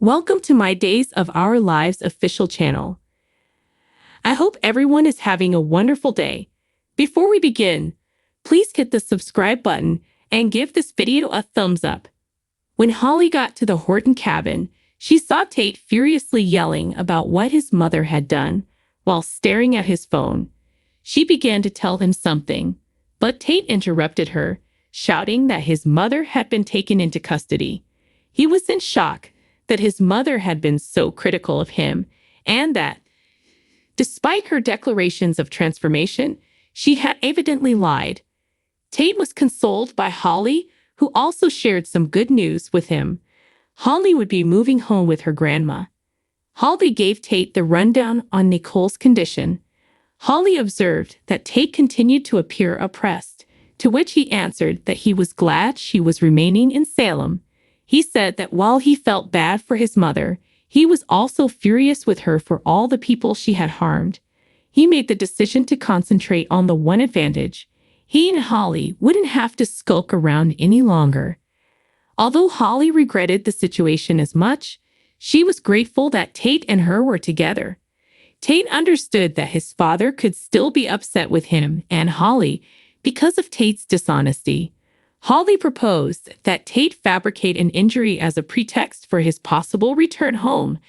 Welcome to my Days of Our Lives official channel. I hope everyone is having a wonderful day. Before we begin, please hit the subscribe button and give this video a thumbs up. When Holly got to the Horton cabin, she saw Tate furiously yelling about what his mother had done while staring at his phone. She began to tell him something, but Tate interrupted her, shouting that his mother had been taken into custody. He was in shock that his mother had been so critical of him, and that, despite her declarations of transformation, she had evidently lied. Tate was consoled by Holly, who also shared some good news with him. Holly would be moving home with her grandma. Holly gave Tate the rundown on Nicole's condition. Holly observed that Tate continued to appear oppressed, to which he answered that he was glad she was remaining in Salem. He said that while he felt bad for his mother, he was also furious with her for all the people she had harmed. He made the decision to concentrate on the one advantage. He and Holly wouldn't have to skulk around any longer. Although Holly regretted the situation as much, she was grateful that Tate and her were together. Tate understood that his father could still be upset with him and Holly because of Tate's dishonesty. Holly proposed that Tate fabricate an injury as a pretext for his possible return home,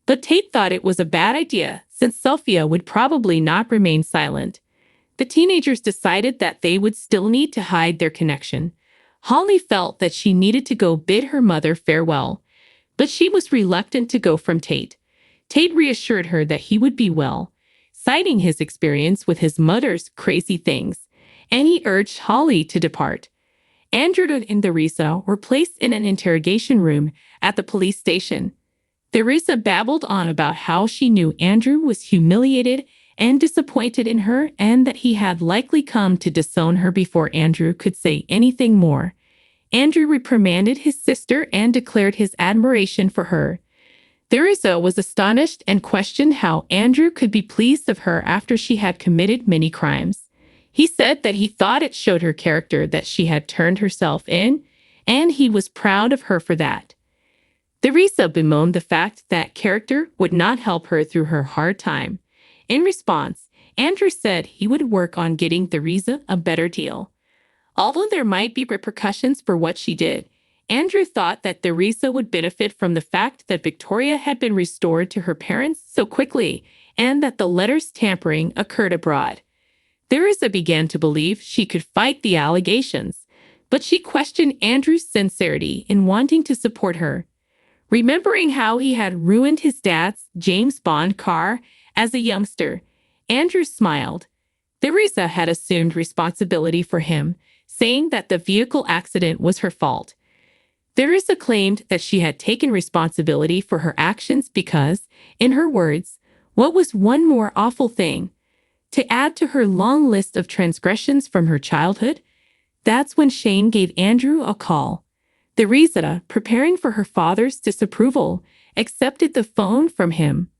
but Tate thought it was a bad idea since Sophia would probably not remain silent. The teenagers decided that they would still need to hide their connection. Holly felt that she needed to go bid her mother farewell, but she was reluctant to go from Tate. Tate reassured her that he would be well, citing his experience with his mother's crazy things, and he urged Holly to depart. Andrew and Theresa were placed in an interrogation room at the police station. Theresa babbled on about how she knew Andrew was humiliated and disappointed in her and that he had likely come to disown her before Andrew could say anything more. Andrew reprimanded his sister and declared his admiration for her. Theresa was astonished and questioned how Andrew could be pleased of her after she had committed many crimes. He said that he thought it showed her character that she had turned herself in, and he was proud of her for that. Theresa bemoaned the fact that character would not help her through her hard time. In response, Andrew said he would work on getting Theresa a better deal. Although there might be repercussions for what she did, Andrew thought that Theresa would benefit from the fact that Victoria had been restored to her parents so quickly and that the letters tampering occurred abroad. Theresa began to believe she could fight the allegations, but she questioned Andrew's sincerity in wanting to support her. Remembering how he had ruined his dad's James Bond car as a youngster, Andrew smiled. Theresa had assumed responsibility for him, saying that the vehicle accident was her fault. Theresa claimed that she had taken responsibility for her actions because, in her words, what was one more awful thing to add to her long list of transgressions from her childhood? That's when Shane gave Andrew a call. Theresa, preparing for her father's disapproval, accepted the phone from him.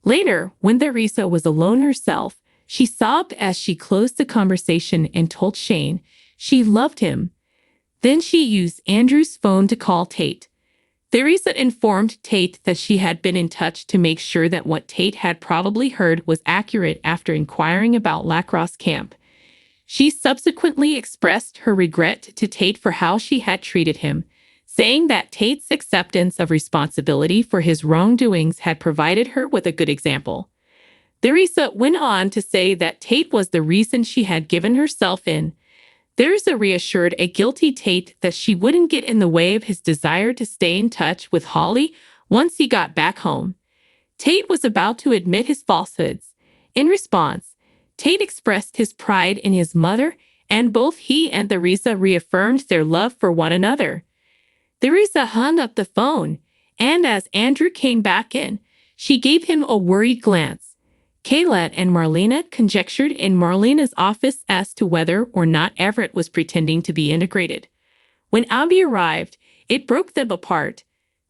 Later, when Theresa was alone herself, she sobbed as she closed the conversation and told Shane she loved him. Then she used Andrew's phone to call Tate. Theresa informed Tate that she had been in touch to make sure that what Tate had probably heard was accurate after inquiring about lacrosse camp. She subsequently expressed her regret to Tate for how she had treated him, saying that Tate's acceptance of responsibility for his wrongdoings had provided her with a good example. Theresa went on to say that Tate was the reason she had given herself in. Theresa reassured a guilty Tate that she wouldn't get in the way of his desire to stay in touch with Holly once he got back home. Tate was about to admit his falsehoods. In response, Tate expressed his pride in his mother, and both he and Theresa reaffirmed their love for one another. Theresa hung up the phone, and as Andrew came back in, she gave him a worried glance. Kayla and Marlena conjectured in Marlena's office as to whether or not Everett was pretending to be integrated. When Abby arrived, it broke them apart.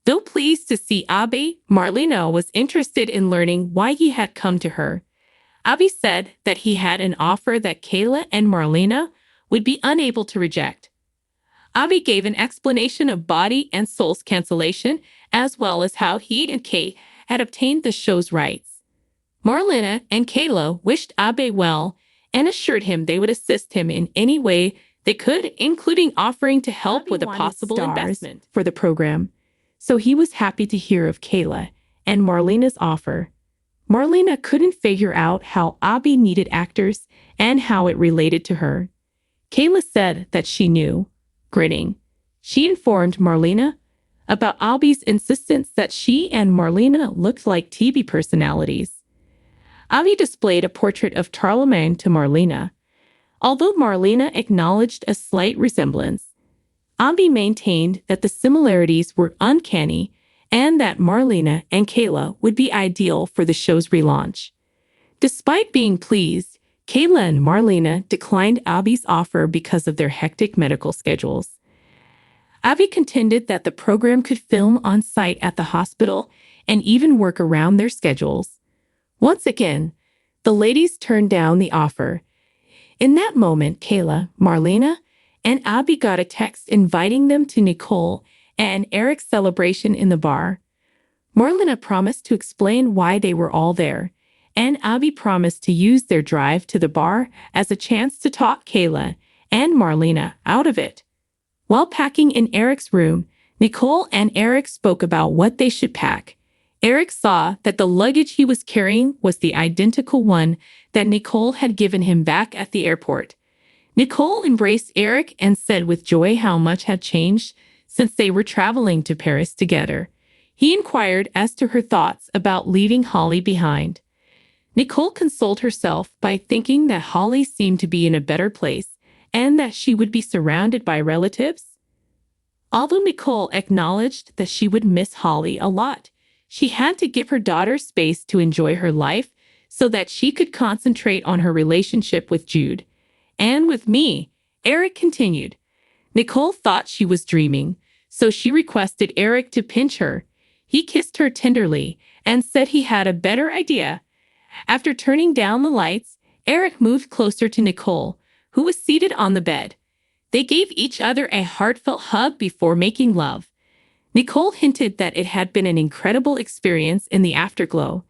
Though pleased to see Abby, Marlena was interested in learning why he had come to her. Abby said that he had an offer that Kayla and Marlena would be unable to reject. Abby gave an explanation of body and soul's cancellation as well as how he and Kate had obtained the show's rights. Marlena and Kayla wished Abe well and assured him they would assist him in any way they could, including offering to help with a possible investment for the program. So he was happy to hear of Kayla and Marlena's offer. Marlena couldn't figure out how Abe needed actors and how it related to her. Kayla said that she knew. Grinning, she informed Marlena about Abe's insistence that she and Marlena looked like TV personalities. Abe displayed a portrait of Charlemagne to Marlena. Although Marlena acknowledged a slight resemblance, Abe maintained that the similarities were uncanny and that Marlena and Kayla would be ideal for the show's relaunch. Despite being pleased, Kayla and Marlena declined Abe's offer because of their hectic medical schedules. Abe contended that the program could film on site at the hospital and even work around their schedules. Once again, the ladies turned down the offer. In that moment, Kayla, Marlena, and Abe got a text inviting them to Nicole and Eric's celebration in the bar. Marlena promised to explain why they were all there, and Abe promised to use their drive to the bar as a chance to talk Kayla and Marlena out of it. While packing in Eric's room, Nicole and Eric spoke about what they should pack. Eric saw that the luggage he was carrying was the identical one that Nicole had given him back at the airport. Nicole embraced Eric and said with joy how much had changed since they were traveling to Paris together. He inquired as to her thoughts about leaving Holly behind. Nicole consoled herself by thinking that Holly seemed to be in a better place and that she would be surrounded by relatives. Although Nicole acknowledged that she would miss Holly a lot, she had to give her daughter space to enjoy her life so that she could concentrate on her relationship with Jude. And with me, Eric continued. Nicole thought she was dreaming, so she requested Eric to pinch her. He kissed her tenderly and said he had a better idea. After turning down the lights, Eric moved closer to Nicole, who was seated on the bed. They gave each other a heartfelt hug before making love. Nicole hinted that it had been an incredible experience in the afterglow,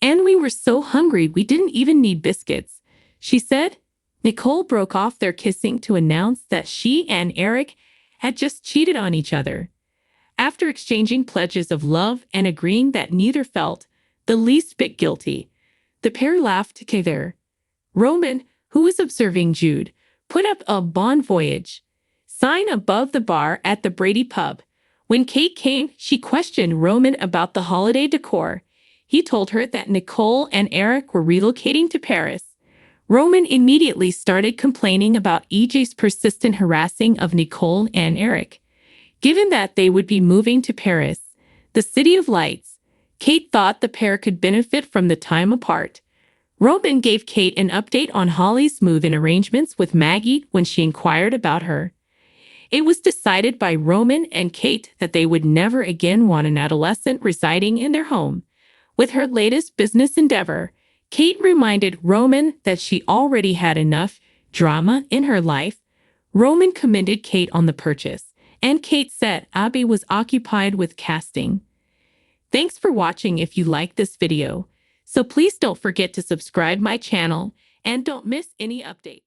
and we were so hungry we didn't even need biscuits, she said. Nicole broke off their kissing to announce that she and Eric had just cheated on each other. After exchanging pledges of love and agreeing that neither felt the least bit guilty, the pair laughed together. Roman, who was observing Jude, put up a bon voyage sign above the bar at the Brady pub. When Kate came, she questioned Roman about the holiday decor. He told her that Nicole and Eric were relocating to Paris. Roman immediately started complaining about EJ's persistent harassing of Nicole and Eric. Given that they would be moving to Paris, the city of lights, Kate thought the pair could benefit from the time apart. Roman gave Kate an update on Holly's move-in arrangements with Maggie when she inquired about her. It was decided by Roman and Kate that they would never again want an adolescent residing in their home. With her latest business endeavor, Kate reminded Roman that she already had enough drama in her life. Roman commended Kate on the purchase, and Kate said Abe was occupied with casting. Thanks for watching. If you like this video, so please don't forget to subscribe my channel and don't miss any updates.